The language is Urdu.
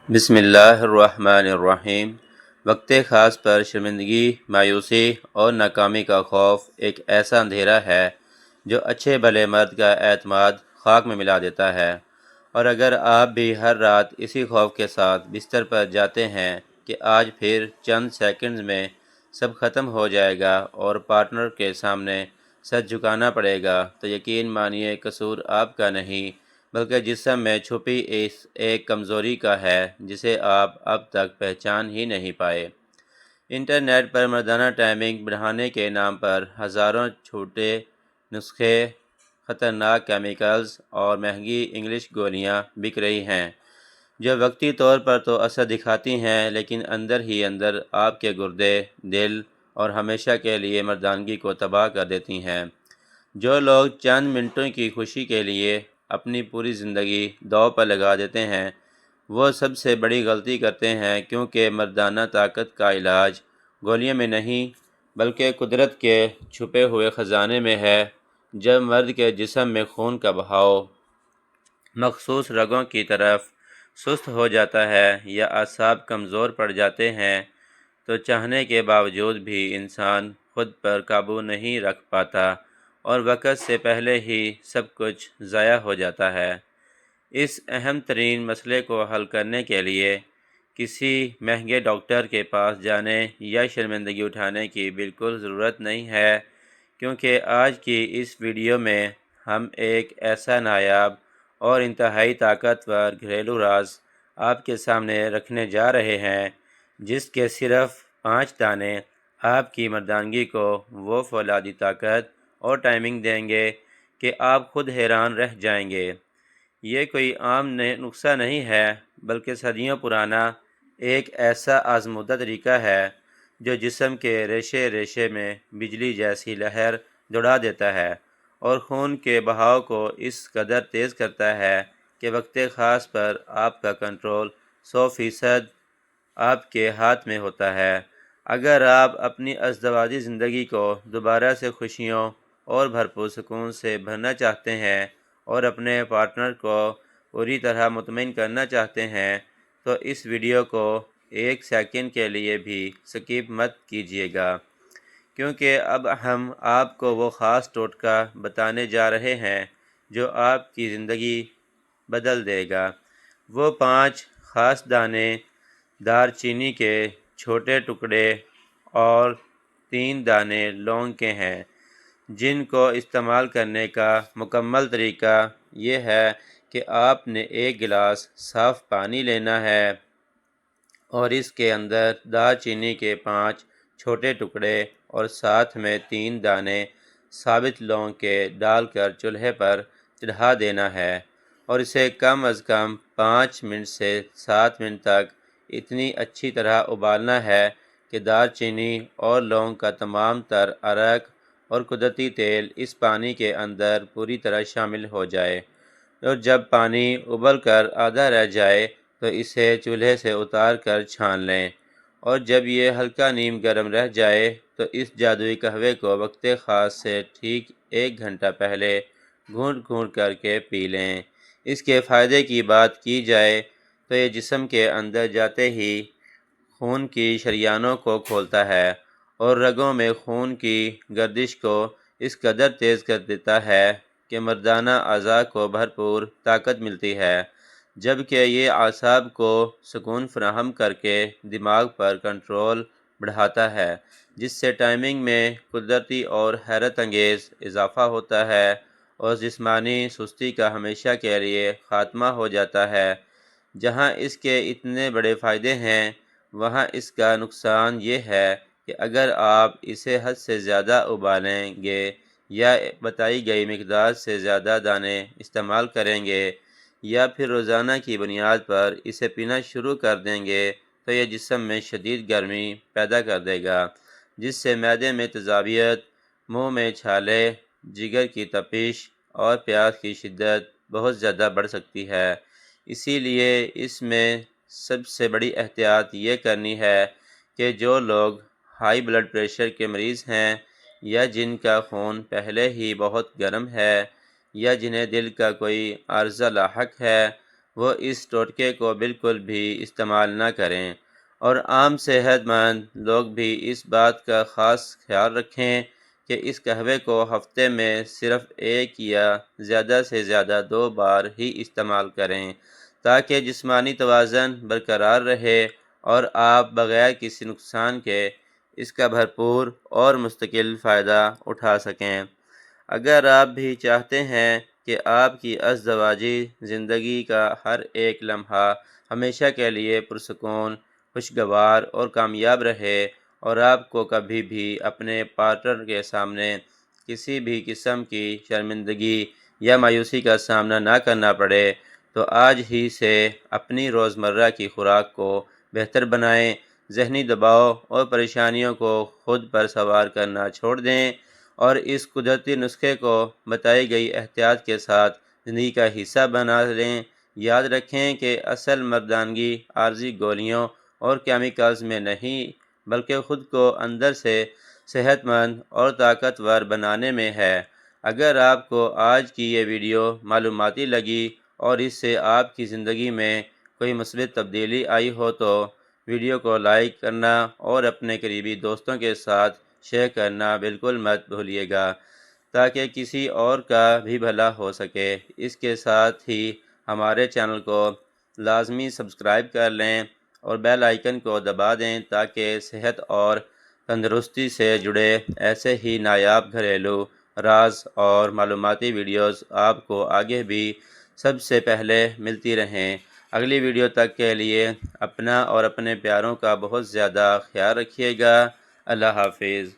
بسم اللہ الرحمن الرحیم۔ وقت خاص پر شرمندگی، مایوسی اور ناکامی کا خوف ایک ایسا اندھیرا ہے جو اچھے بھلے مرد کا اعتماد خاک میں ملا دیتا ہے۔ اور اگر آپ بھی ہر رات اسی خوف کے ساتھ بستر پر جاتے ہیں کہ آج پھر چند سیکنڈز میں سب ختم ہو جائے گا اور پارٹنر کے سامنے سر جھکانا پڑے گا، تو یقین مانیے قصور آپ کا نہیں بلکہ جسم میں چھپی اس ایک کمزوری کا ہے جسے آپ اب تک پہچان ہی نہیں پائے۔ انٹرنیٹ پر مردانہ ٹائمنگ بڑھانے کے نام پر ہزاروں چھوٹے نسخے، خطرناک کیمیکلز اور مہنگی انگلش گولیاں بک رہی ہیں، جو وقتی طور پر تو اثر دکھاتی ہیں لیکن اندر ہی اندر آپ کے گردے، دل اور ہمیشہ کے لیے مردانگی کو تباہ کر دیتی ہیں۔ جو لوگ چند منٹوں کی خوشی کے لیے اپنی پوری زندگی داؤ پر لگا دیتے ہیں، وہ سب سے بڑی غلطی کرتے ہیں، کیونکہ مردانہ طاقت کا علاج گولیوں میں نہیں بلکہ قدرت کے چھپے ہوئے خزانے میں ہے۔ جب مرد کے جسم میں خون کا بہاؤ مخصوص رگوں کی طرف سست ہو جاتا ہے یا اعصاب کمزور پڑ جاتے ہیں، تو چاہنے کے باوجود بھی انسان خود پر قابو نہیں رکھ پاتا اور وقت سے پہلے ہی سب کچھ ضائع ہو جاتا ہے۔ اس اہم ترین مسئلے کو حل کرنے کے لیے کسی مہنگے ڈاکٹر کے پاس جانے یا شرمندگی اٹھانے کی بالکل ضرورت نہیں ہے، کیونکہ آج کی اس ویڈیو میں ہم ایک ایسا نایاب اور انتہائی طاقتور گھریلو راز آپ کے سامنے رکھنے جا رہے ہیں، جس کے صرف 5 دانے آپ کی مردانگی کو وہ فولاذی طاقت اور ٹائمنگ دیں گے کہ آپ خود حیران رہ جائیں گے۔ یہ کوئی عام نسخہ نہیں ہے، بلکہ صدیوں پرانا ایک ایسا آزمودہ طریقہ ہے جو جسم کے ریشے ریشے میں بجلی جیسی لہر دوڑا دیتا ہے اور خون کے بہاؤ کو اس قدر تیز کرتا ہے کہ وقت خاص پر آپ کا کنٹرول 100% آپ کے ہاتھ میں ہوتا ہے۔ اگر آپ اپنی ازدواجی زندگی کو دوبارہ سے خوشیوں اور بھرپور سکون سے بھرنا چاہتے ہیں اور اپنے پارٹنر کو پوری طرح مطمئن کرنا چاہتے ہیں، تو اس ویڈیو کو 1 سیکنڈ کے لیے بھی سکپ مت کیجیے گا، کیونکہ اب ہم آپ کو وہ خاص ٹوٹکا بتانے جا رہے ہیں جو آپ کی زندگی بدل دے گا۔ وہ 5 خاص دانے دار چینی کے چھوٹے ٹکڑے اور 3 دانے لونگ کے ہیں، جن کو استعمال کرنے کا مکمل طریقہ یہ ہے کہ آپ نے 1 گلاس صاف پانی لینا ہے اور اس کے اندر دار چینی کے 5 چھوٹے ٹکڑے اور ساتھ میں 3 دانے ثابت لونگ کے ڈال کر چولہے پر چڑھا دینا ہے اور اسے کم از کم 5 منٹ سے 7 منٹ تک اتنی اچھی طرح ابالنا ہے کہ دار چینی اور لونگ کا تمام تر عرق اور قدرتی تیل اس پانی کے اندر پوری طرح شامل ہو جائے، اور جب پانی ابل کر آدھا رہ جائے تو اسے چولہے سے اتار کر چھان لیں، اور جب یہ ہلکا نیم گرم رہ جائے تو اس جادوئی قہوے کو وقت خاص سے ٹھیک 1 گھنٹہ پہلے گھونٹ گھونٹ کر کے پی لیں۔ اس کے فائدے کی بات کی جائے تو یہ جسم کے اندر جاتے ہی خون کی شریانوں کو کھولتا ہے اور رگوں میں خون کی گردش کو اس قدر تیز کر دیتا ہے کہ مردانہ اعضاء کو بھرپور طاقت ملتی ہے، جبکہ یہ اعصاب کو سکون فراہم کر کے دماغ پر کنٹرول بڑھاتا ہے، جس سے ٹائمنگ میں قدرتی اور حیرت انگیز اضافہ ہوتا ہے اور جسمانی سستی کا ہمیشہ کے لیے خاتمہ ہو جاتا ہے۔ جہاں اس کے اتنے بڑے فائدے ہیں، وہاں اس کا نقصان یہ ہے کہ اگر آپ اسے حد سے زیادہ ابالیں گے یا بتائی گئی مقدار سے زیادہ دانے استعمال کریں گے یا پھر روزانہ کی بنیاد پر اسے پینا شروع کر دیں گے، تو یہ جسم میں شدید گرمی پیدا کر دے گا، جس سے معدے میں تیزابیت، منہ میں چھالے، جگر کی تپش اور پیاس کی شدت بہت زیادہ بڑھ سکتی ہے۔ اسی لیے اس میں سب سے بڑی احتیاط یہ کرنی ہے کہ جو لوگ ہائی بلڈ پریشر کے مریض ہیں یا جن کا خون پہلے ہی بہت گرم ہے یا جنہیں دل کا کوئی عارضہ لاحق ہے، وہ اس ٹوٹکے کو بالکل بھی استعمال نہ کریں، اور عام صحت مند لوگ بھی اس بات کا خاص خیال رکھیں کہ اس قہوے کو ہفتے میں صرف ایک یا زیادہ سے زیادہ 2 بار ہی استعمال کریں تاکہ جسمانی توازن برقرار رہے اور آپ بغیر کسی نقصان کے اس کا بھرپور اور مستقل فائدہ اٹھا سکیں۔ اگر آپ بھی چاہتے ہیں کہ آپ کی ازدواجی زندگی کا ہر ایک لمحہ ہمیشہ کے لیے پرسکون، خوشگوار اور کامیاب رہے، اور آپ کو کبھی بھی اپنے پارٹنر کے سامنے کسی بھی قسم کی شرمندگی یا مایوسی کا سامنا نہ کرنا پڑے، تو آج ہی سے اپنی روزمرہ کی خوراک کو بہتر بنائیں، ذہنی دباؤ اور پریشانیوں کو خود پر سوار کرنا چھوڑ دیں، اور اس قدرتی نسخے کو بتائی گئی احتیاط کے ساتھ زندگی کا حصہ بنا لیں۔ یاد رکھیں کہ اصل مردانگی عارضی گولیوں اور کیمیکلز میں نہیں، بلکہ خود کو اندر سے صحت مند اور طاقتور بنانے میں ہے۔ اگر آپ کو آج کی یہ ویڈیو معلوماتی لگی اور اس سے آپ کی زندگی میں کوئی مثبت تبدیلی آئی ہو تو ویڈیو کو لائک کرنا اور اپنے قریبی دوستوں کے ساتھ شیئر کرنا بالکل مت بھولیے گا، تاکہ کسی اور کا بھی بھلا ہو سکے۔ اس کے ساتھ ہی ہمارے چینل کو لازمی سبسکرائب کر لیں اور بیل آئیکن کو دبا دیں تاکہ صحت اور تندرستی سے جڑے ایسے ہی نایاب گھریلو راز اور معلوماتی ویڈیوز آپ کو آگے بھی سب سے پہلے ملتی رہیں۔ اگلی ویڈیو تک کے لیے اپنا اور اپنے پیاروں کا بہت زیادہ خیال رکھیے گا۔ اللہ حافظ۔